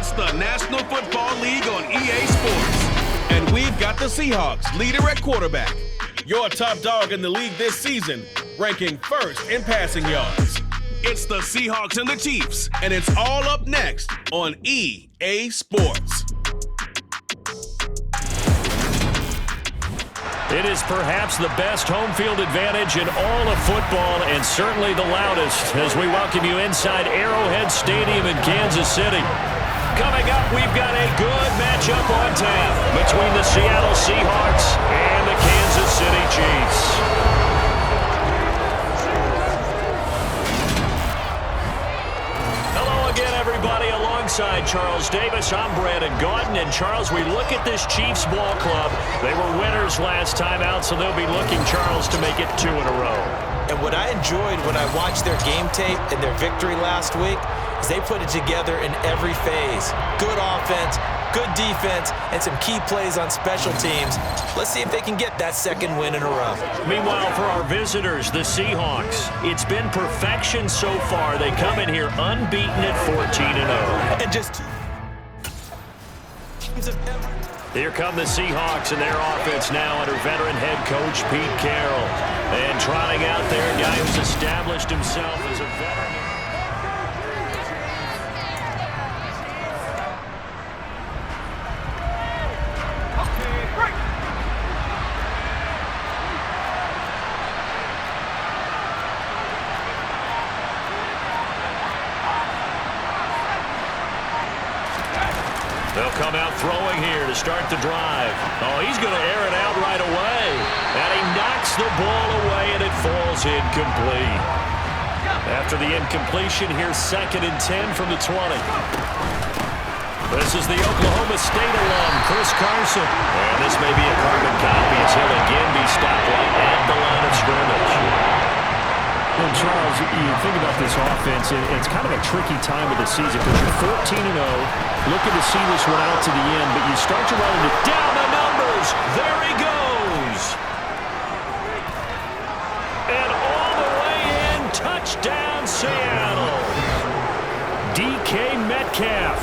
It's the National Football League on EA Sports. And we've got the Seahawks, leader at quarterback. Your top dog in the league this season, ranking first in passing yards. It's the Seahawks and the Chiefs, and it's all up next on EA Sports. It is perhaps the best home field advantage in all of football, and certainly the loudest, as we welcome you inside Arrowhead Stadium in Kansas City. Coming up, we've got a good matchup on tap between the Seattle Seahawks and the Kansas City Chiefs. Again, everybody, alongside Charles Davis, I'm Brandon Gaudin. And Charles, we look at this Chiefs ball club. They were winners last time out, so they'll be looking, Charles, to make it 2 in a row. And what I enjoyed when I watched their game tape and their victory last week is they put it together in every phase. Good offense, good defense, and some key plays on special teams. Let's see if they can get that second win in a row. Meanwhile, for our visitors, the Seahawks, it's been perfection so far. They come in here unbeaten at 14-0. And just here come the Seahawks and their offense now under veteran head coach Pete Carroll. And trotting out there, a guy who's established himself as a veteran. They'll come out throwing here to start the drive. Oh, he's going to air it out right away. And he knocks the ball away, and it falls incomplete. After the incompletion, here's 2nd and 10 from the 20. This is the Oklahoma State alum, Chris Carson. And this may be a carbon copy as he'll again be stopped right at the line of scrimmage. And Charles, you think about this offense, it's kind of a tricky time of the season because you're 14-0, looking to see this one out to the end, but you start to run into down the numbers. There he goes. And all the way in, touchdown Seattle. DK Metcalf,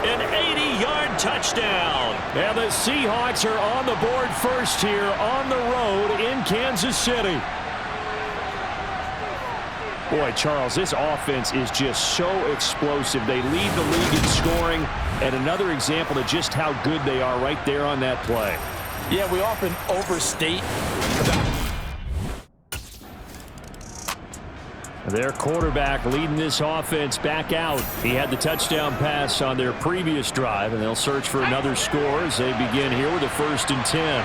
an 80-yard touchdown. And the Seahawks are on the board first here on the road in Kansas City. Boy, Charles, this offense is just so explosive. They lead the league in scoring, and another example of just how good they are right there on that play. Yeah, we often overstate their quarterback leading this offense back out. He had the touchdown pass on their previous drive, and they'll search for another score as they begin here with a 1st and 10.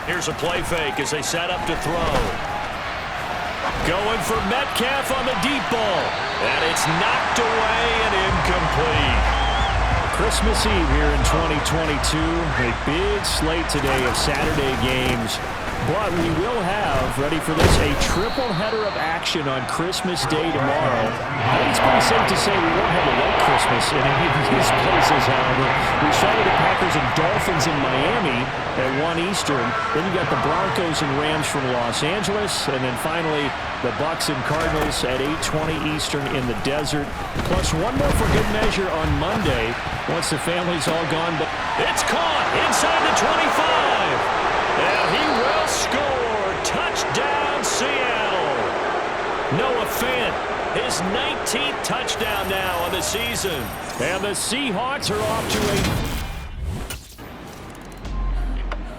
Here's a play fake as they set up to throw. Going for Metcalf on the deep ball. And it's knocked away and incomplete. Christmas Eve here in 2022. A big slate today of Saturday games. But we will have, ready for this, a triple header of action on Christmas Day tomorrow. I think it's pretty safe to say we won't have a white Christmas in any of these places, however. We started the Packers and Dolphins in Miami at 1 Eastern. Then you got the Broncos and Rams from Los Angeles. And then finally, the Bucs and Cardinals at 8:20 Eastern in the desert. Plus one more for good measure on Monday once the family's all gone. But it's caught inside the 25. And he will score. Touchdown, Seattle. Noah Fant, his 19th touchdown now on the season. And the Seahawks are off to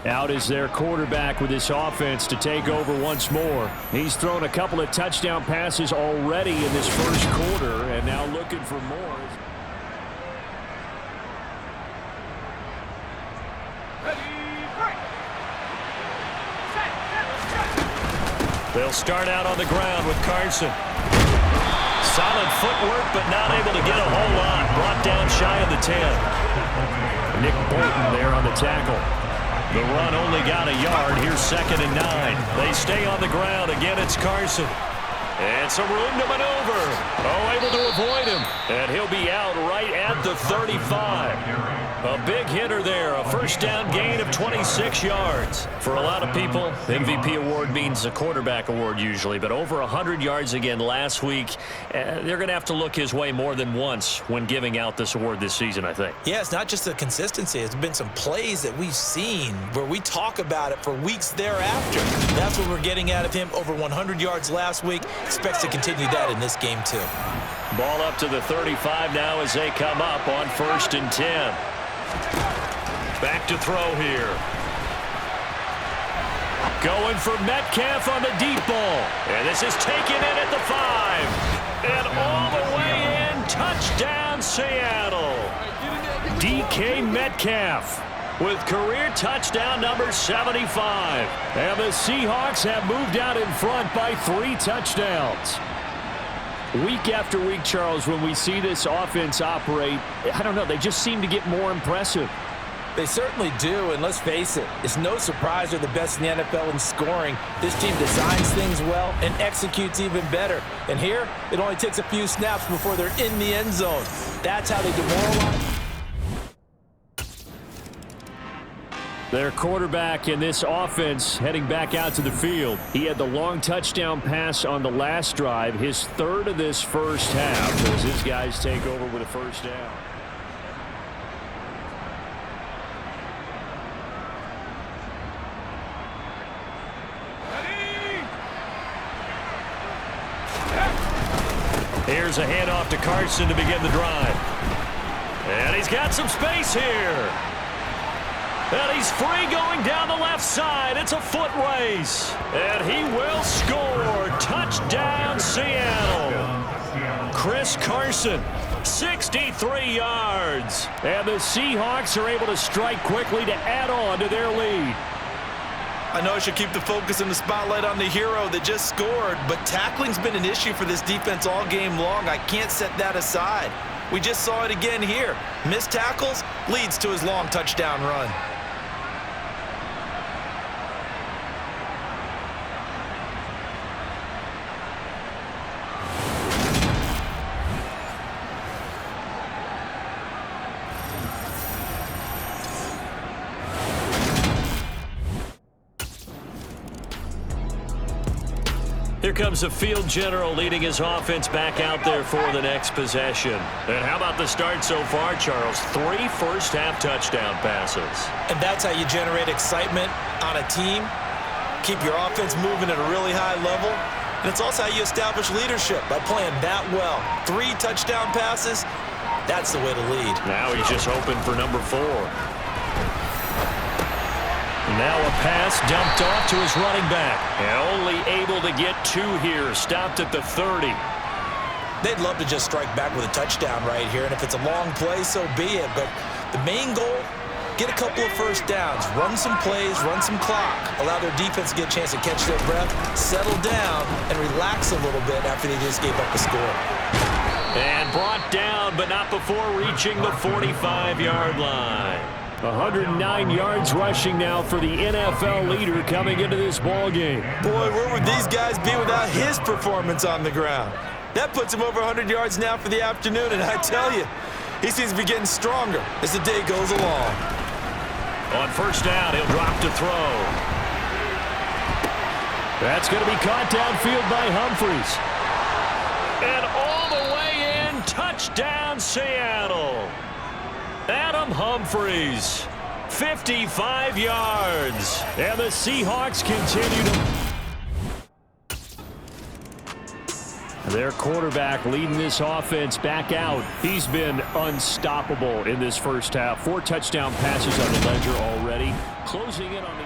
out is their quarterback with this offense to take over once more. He's thrown a couple of touchdown passes already in this first quarter, and now looking for more. They'll start out on the ground with Carson. Solid footwork, but not able to get a whole lot. Brought down shy of the 10. Nick Bolton there on the tackle. The run only got a yard. Here's 2nd and 9. They stay on the ground. Again, it's Carson. And some room to maneuver. Oh, able to avoid him. And he'll be out right at the 35. A big hitter there. A first down gain of 26 yards. For a lot of people, MVP award means a quarterback award usually. But over 100 yards again last week. They're going to have to look his way more than once when giving out this award this season, I think. Yeah, it's not just the consistency. It's been some plays that we've seen where we talk about it for weeks thereafter. That's what we're getting out of him. Over 100 yards last week. Expects to continue that in this game, too. Ball up to the 35 now as they come up on 1st and 10. Back to throw here. Going for Metcalf on the deep ball. And this is taken in at the 5. And all the way in. Touchdown, Seattle. DK Metcalf with career touchdown number 75. And the Seahawks have moved out in front by 3 touchdowns. Week after week, Charles, when we see this offense operate, I don't know, they just seem to get more impressive. They certainly do, and let's face it, it's no surprise they're the best in the NFL in scoring. This team designs things well and executes even better. And here, it only takes a few snaps before they're in the end zone. That's how they demoralize. Their quarterback in this offense heading back out to the field. He had the long touchdown pass on the last drive, his 3rd of this first half, as his guys take over with a first down. Here's a handoff to Carson to begin the drive. And he's got some space here. And he's free going down the left side. It's a foot race. And he will score. Touchdown, Seattle. Chris Carson, 63 yards. And the Seahawks are able to strike quickly to add on to their lead. I know I should keep the focus and the spotlight on the hero that just scored, but tackling's been an issue for this defense all game long. I can't set that aside. We just saw it again here. Missed tackles leads to his long touchdown run. Here comes the field general leading his offense back out there for the next possession. And how about the start so far, Charles? 3 first-half touchdown passes. And that's how you generate excitement on a team, keep your offense moving at a really high level, and it's also how you establish leadership by playing that well. 3 touchdown passes, that's the way to lead. Now he's just hoping for number 4. Now a pass dumped off to his running back. And only able to get 2 here. Stopped at the 30. They'd love to just strike back with a touchdown right here. And if it's a long play, so be it. But the main goal, get a couple of first downs. Run some plays, run some clock. Allow their defense to get a chance to catch their breath, settle down, and relax a little bit after they just gave up a score. And brought down, but not before reaching the 45-yard line. 109 yards rushing now for the NFL leader coming into this ball game. Boy, where would these guys be without his performance on the ground? That puts him over 100 yards now for the afternoon, and I tell you, he seems to be getting stronger as the day goes along. On first down, he'll drop to throw. That's going to be caught downfield by Humphries. And all the way in, touchdown Seattle. Adam Humphries, 55 yards. And the Seahawks continue to... Their quarterback leading this offense back out. He's been unstoppable in this first half. 4 touchdown passes on the ledger already. Closing in on the...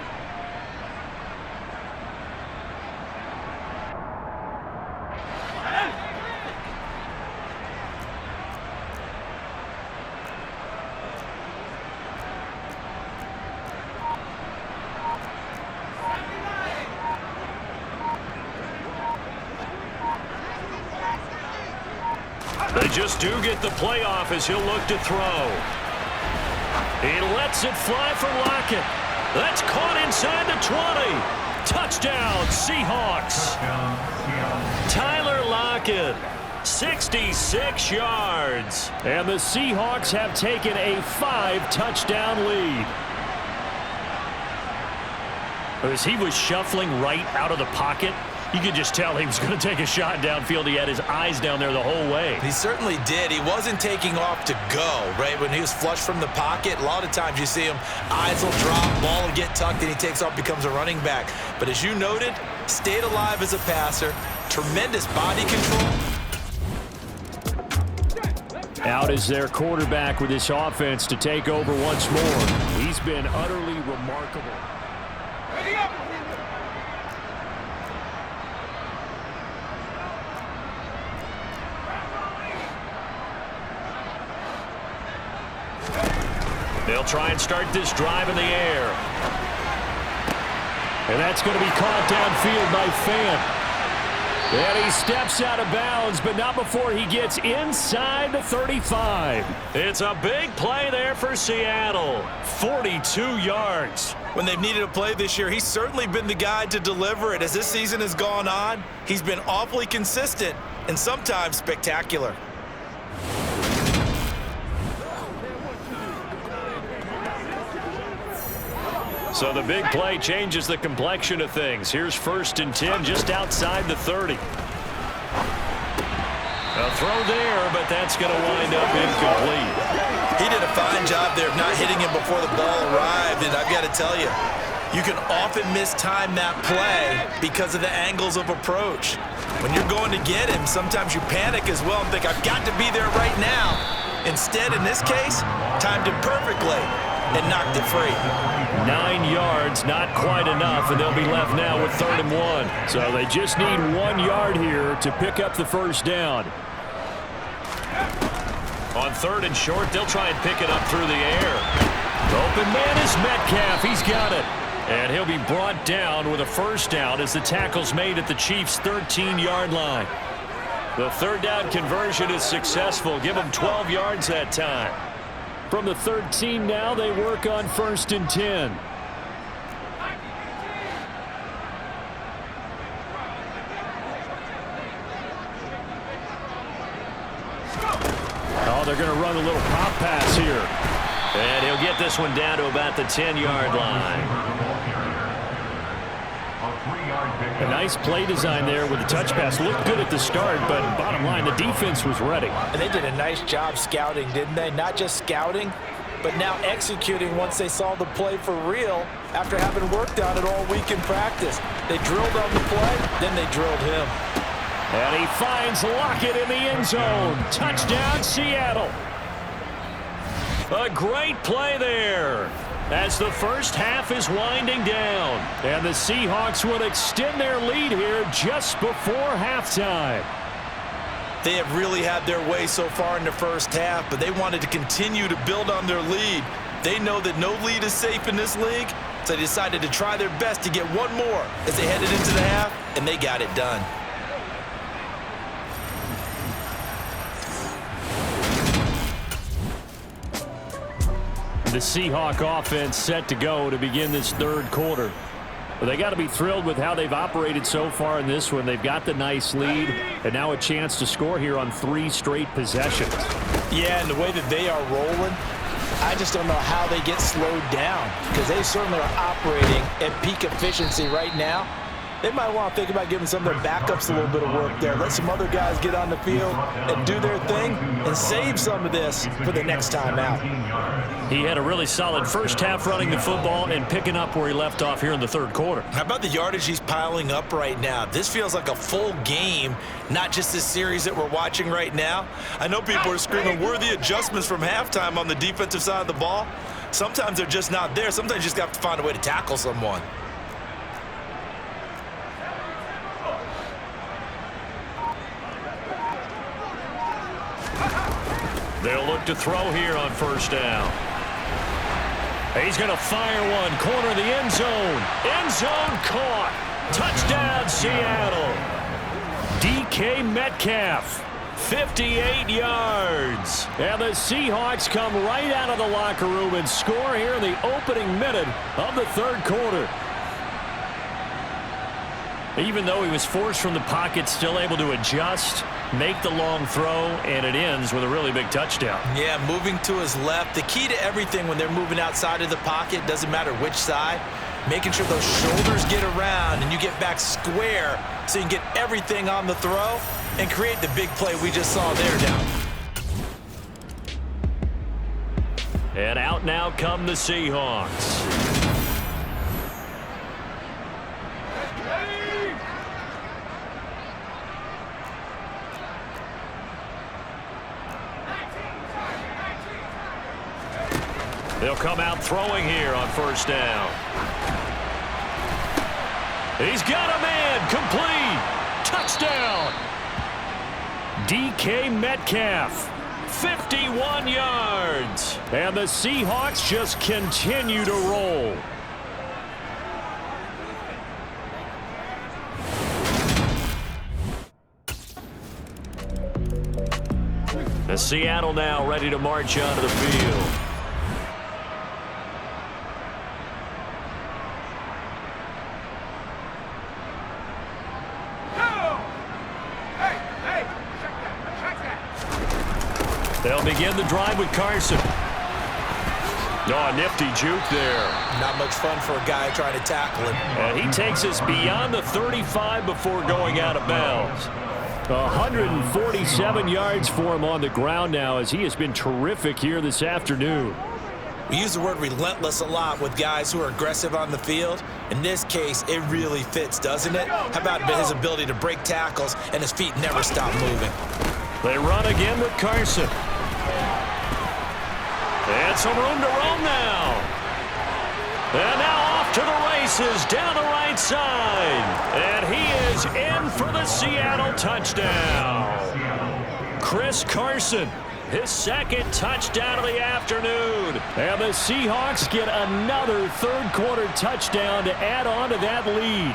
They just do get the playoff as he'll look to throw. He lets it fly for Lockett. That's caught inside the 20. Touchdown, Seahawks. Tyler Lockett, 66 yards. And the Seahawks have taken a 5-touchdown lead. As he was shuffling right out of the pocket, you could just tell he was going to take a shot downfield. He had his eyes down there the whole way. He certainly did. He wasn't taking off to go, right? When he was flush from the pocket, a lot of times you see him, eyes will drop, ball will get tucked, and he takes off, becomes a running back. But as you noted, stayed alive as a passer, tremendous body control. Out is their quarterback with this offense to take over once more. He's been utterly remarkable. They'll try and start this drive in the air. And that's going to be caught downfield by Fant. And he steps out of bounds, but not before he gets inside the 35. It's a big play there for Seattle. 42 yards. When they've needed a play this year, he's certainly been the guy to deliver it. As this season has gone on, he's been awfully consistent and sometimes spectacular. So the big play changes the complexion of things. Here's 1st and 10 just outside the 30. A throw there, but that's going to wind up incomplete. He did a fine job there of not hitting him before the ball arrived, and I've got to tell you, you can often mistime that play because of the angles of approach. When you're going to get him, sometimes you panic as well and think, I've got to be there right now. Instead, in this case, timed it perfectly and knocked it free. 9 yards, not quite enough, and they'll be left now with 3rd and 1. So they just need 1 yard here to pick up the first down. On 3rd and short, they'll try and pick it up through the air. Open man is Metcalf. He's got it. And he'll be brought down with a first down as the tackle's made at the Chiefs' 13-yard line. The 3rd down conversion is successful. Give them 12 yards that time. From the 13 now, they work on 1st and 10. Oh, they're going to run a little pop pass here. And he'll get this one down to about the 10-yard line. A nice play design there with the touch pass. Looked good at the start, but bottom line, the defense was ready. And they did a nice job scouting, didn't they? Not just scouting, but now executing once they saw the play for real after having worked on it all week in practice. They drilled on the play, then they drilled him. And he finds Lockett in the end zone. Touchdown, Seattle. A great play there as the first half is winding down. And the Seahawks will extend their lead here just before halftime. They have really had their way so far in the first half, but they wanted to continue to build on their lead. They know that no lead is safe in this league, so they decided to try their best to get one more as they headed into the half, and they got it done. The Seahawk offense set to go to begin this 3rd quarter. Well, they got to be thrilled with how they've operated so far in this one. They've got the nice lead, and now a chance to score here on 3 straight possessions. Yeah, and the way that they are rolling, I just don't know how they get slowed down because they certainly are operating at peak efficiency right now. They might want to think about giving some of their backups a little bit of work there. Let some other guys get on the field and do their thing and save some of this for the next time out. He had a really solid first half running the football and picking up where he left off here in the 3rd quarter. How about the yardage he's piling up right now? This feels like a full game, not just this series that we're watching right now. I know people are screaming worthy adjustments from halftime on the defensive side of the ball. Sometimes they're just not there. Sometimes you just have to find a way to tackle someone. They'll look to throw here on 1st down. He's going to fire one. Corner of the end zone. End zone caught. Touchdown, Seattle. DK Metcalf. 58 yards. And the Seahawks come right out of the locker room and score here in the opening minute of the 3rd quarter. Even though he was forced from the pocket, still able to adjust, make the long throw, and it ends with a really big touchdown. Yeah, moving to his left. The key to everything when they're moving outside of the pocket, doesn't matter which side, making sure those shoulders get around and you get back square so you can get everything on the throw and create the big play we just saw there down. And out now come the Seahawks. They'll come out throwing here on first down. He's got a man, complete, touchdown. DK Metcalf, 51 yards. And the Seahawks just continue to roll. And Seattle now ready to march onto the field. They'll begin the drive with Carson. Oh, a nifty juke there. Not much fun for a guy trying to tackle him. And he takes us beyond the 35 before going out of bounds. 147 yards for him on the ground now, as he has been terrific here this afternoon. We use the word relentless a lot with guys who are aggressive on the field. In this case, it really fits, doesn't it? How about his ability to break tackles and his feet never stop moving? They run again with Carson. And some room to roam now. And now off to the races down the right side. And he is in for the Seattle touchdown. Chris Carson, his second touchdown of the afternoon. And the Seahawks get another third-quarter touchdown to add on to that lead.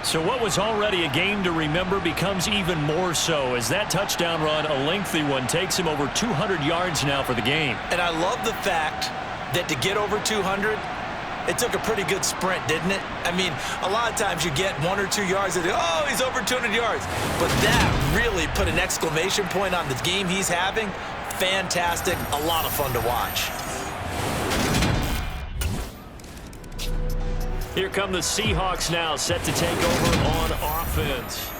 So what was already a game to remember becomes even more so as that touchdown run, a lengthy one, takes him over 200 yards now for the game. And I love the fact that to get over 200, it took a pretty good sprint, didn't it? I mean, a lot of times you get 1 or 2 yards and oh, he's over 200 yards. But that really put an exclamation point on the game he's having. Fantastic, a lot of fun to watch. Here come the Seahawks now, set to take over on offense.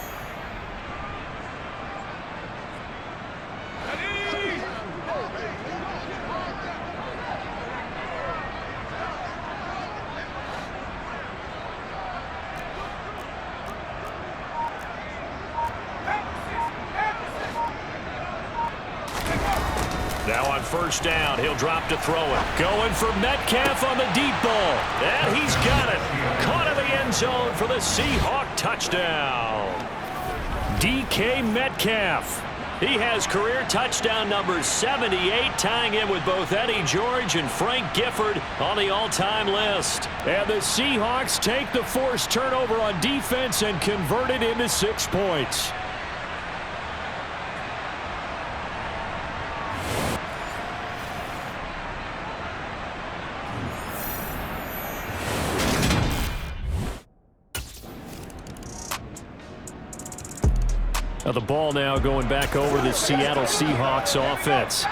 Now on first down, he'll drop to throw it. Going for Metcalf on the deep ball. And he's got it. Caught in the end zone for the Seahawk touchdown. DK Metcalf. He has career touchdown number 78, tying in with both Eddie George and Frank Gifford on the all-time list. And the Seahawks take the forced turnover on defense and convert it into 6 points. The ball now going back over the Seattle Seahawks offense.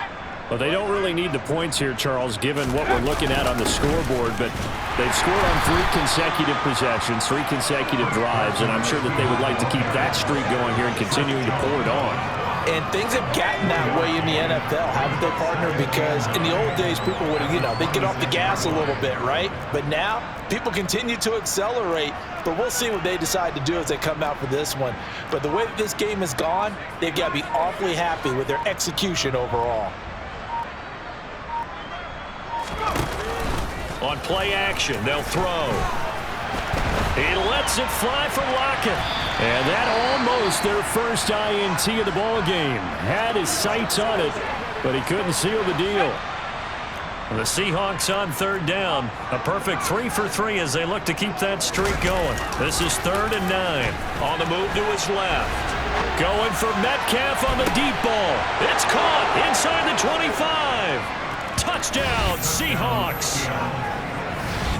Well, they don't really need the points here, Charles, given what we're looking at on the scoreboard, but they've scored on 3 consecutive possessions, 3 consecutive drives, and I'm sure that they would like to keep that streak going here and continuing to pour it on. And things have gotten that way in the NFL, haven't they, partner? Because in the old days, people would, they'd get off the gas a little bit, right? But now, people continue to accelerate. But we'll see what they decide to do as they come out for this one. But the way that this game has gone, they've got to be awfully happy with their execution overall. On play action, they'll throw. He lets it fly for Lockett. And that almost their first INT of the ball game. Had his sights on it, but he couldn't seal the deal. The Seahawks on third down. A perfect 3 for 3 as they look to keep that streak going. This is 3rd and 9. On the move to his left. Going for Metcalf on the deep ball. It's caught inside the 25. Touchdown, Seahawks.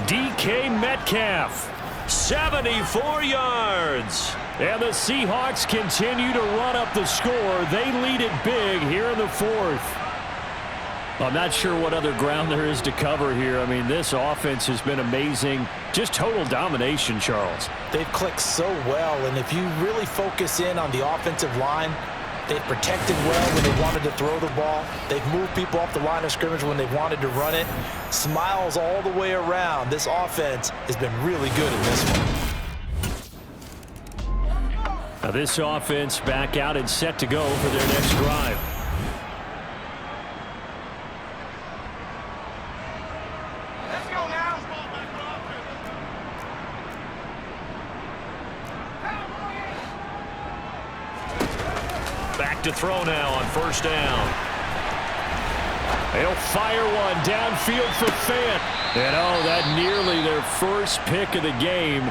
DK Metcalf. 74 yards. And the Seahawks continue to run up the score. They lead it big here in the fourth. I'm not sure what other ground there is to cover here. I mean, this offense has been amazing. Just total domination, Charles. They've clicked so well, and if you really focus in on the offensive line, they've protected well when they wanted to throw the ball. They've moved people off the line of scrimmage when they wanted to run it. Smiles all the way around. This offense has been really good in this one. Now this offense back out and set to go for their next drive. Back to throw now on first down. They'll fire one downfield for Fant. And oh, that nearly their first pick of the game,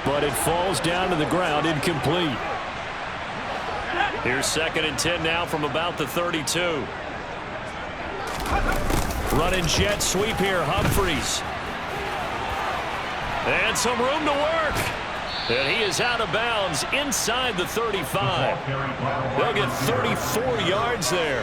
but it falls down to the ground incomplete. Here's 2nd and 10 now from about the 32. Running jet sweep here, Humphries. And some room to work. And he is out of bounds inside the 35. They'll get 34 yards there.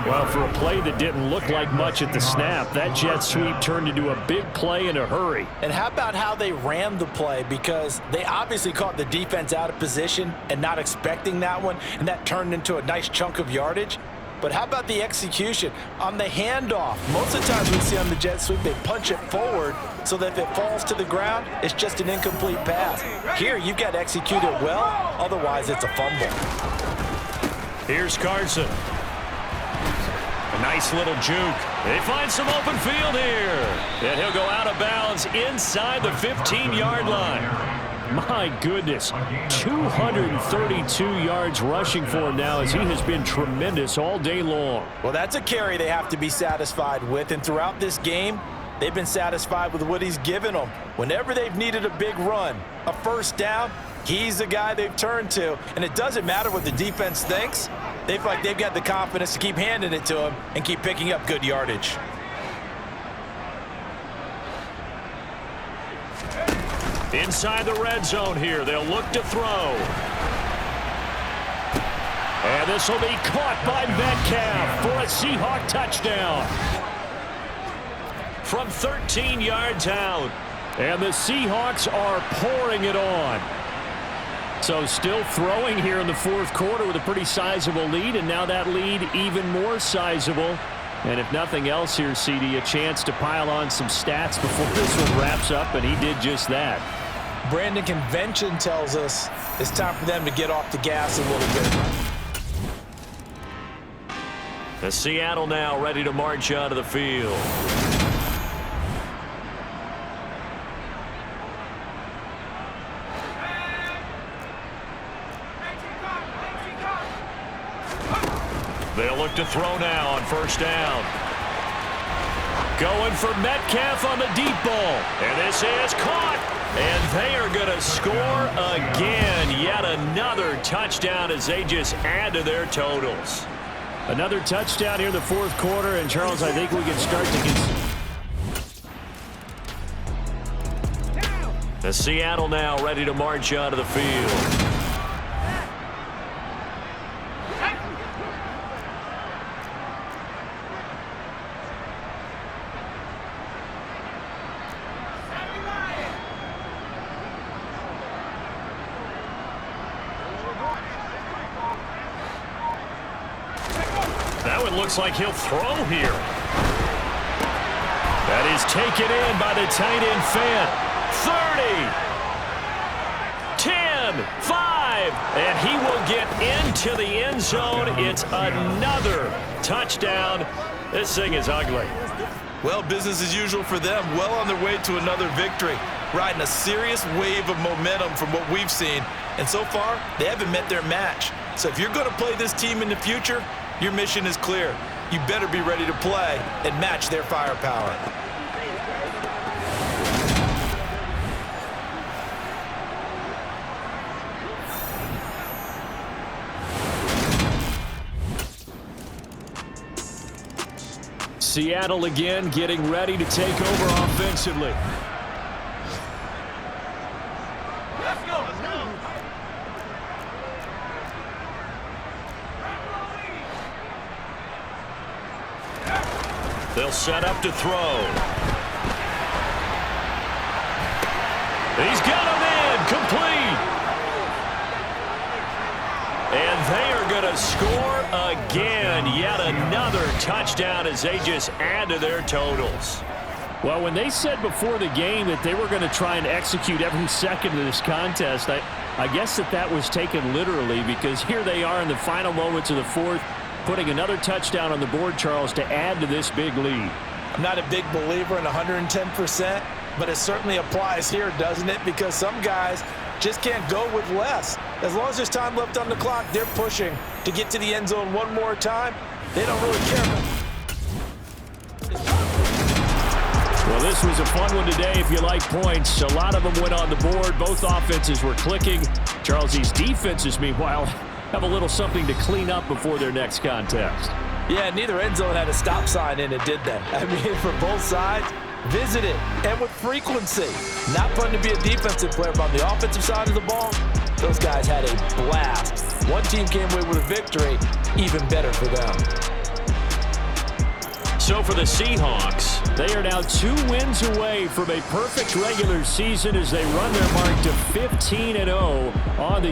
Well, for a play that didn't look like much at the snap, that jet sweep turned into a big play in a hurry. And how about how they ran the play? Because they obviously caught the defense out of position and not expecting that one, and that turned into a nice chunk of yardage. But how about the execution on the handoff? Most of the times we see on the jet sweep, they punch it forward so that if it falls to the ground, it's just an incomplete pass. Here, you've got to execute it well, otherwise it's a fumble. Here's Carson. A nice little juke. They find some open field here. And he'll go out of bounds inside the 15-yard line. My goodness, 232 yards rushing for him now as he has been tremendous all day long. Well, that's a carry they have to be satisfied with, and throughout this game, they've been satisfied with what he's given them. Whenever they've needed a big run, a first down, he's the guy they've turned to, and it doesn't matter what the defense thinks. They feel like they've got the confidence to keep handing it to him and keep picking up good yardage. Inside the red zone here, they'll look to throw. And this will be caught by Metcalf for a Seahawk touchdown. From 13 yards out. And the Seahawks are pouring it on. So still throwing here in the fourth quarter with a pretty sizable lead, and now that lead even more sizable. And if nothing else here, CD, a chance to pile on some stats before this one wraps up, and he did just that. Brandon, convention tells us it's time for them to get off the gas a little bit. The Seattle now ready to march out of the field. They'll look to throw now on first down. Going for Metcalf on the deep ball. And this is caught. And they are going to score again. Yet another touchdown as they just add to their totals. Another touchdown here in the fourth quarter. And, Charles, I think we can start to the Seattle now ready to march out of the field. Looks like he'll throw here. That is taken in by the tight end Fant. 30, 10, 5, and he will get into the end zone. It's another touchdown. This thing is ugly. Well, business as usual for them. Well on their way to another victory. Riding a serious wave of momentum from what we've seen. And so far, they haven't met their match. So if you're going to play this team in the future, your mission is clear. You better be ready to play and match their firepower. Seattle again getting ready to take over offensively. They'll set up to throw. He's got him in, complete. And they are going to score again. Yet another touchdown as they just add to their totals. Well, when they said before the game that they were going to try and execute every second of this contest, I guess that was taken literally, because here they are in the final moments of the fourth, putting another touchdown on the board, Charles, to add to this big lead. I'm not a big believer in 110%, but it certainly applies here, doesn't it? Because some guys just can't go with less. As long as there's time left on the clock, they're pushing to get to the end zone one more time. They don't really care. Well, this was a fun one today if you like points. A lot of them went on the board. Both offenses were clicking. Charles, these defenses, meanwhile, have a little something to clean up before their next contest. Yeah, neither end zone had a stop sign in it, did they? I mean, for both sides, visit it, and with frequency. Not fun to be a defensive player, but on the offensive side of the ball, those guys had a blast. One team came away with a victory, even better for them. So for the Seahawks, they are now 2 wins away from a perfect regular season as they run their mark to 15-0 on the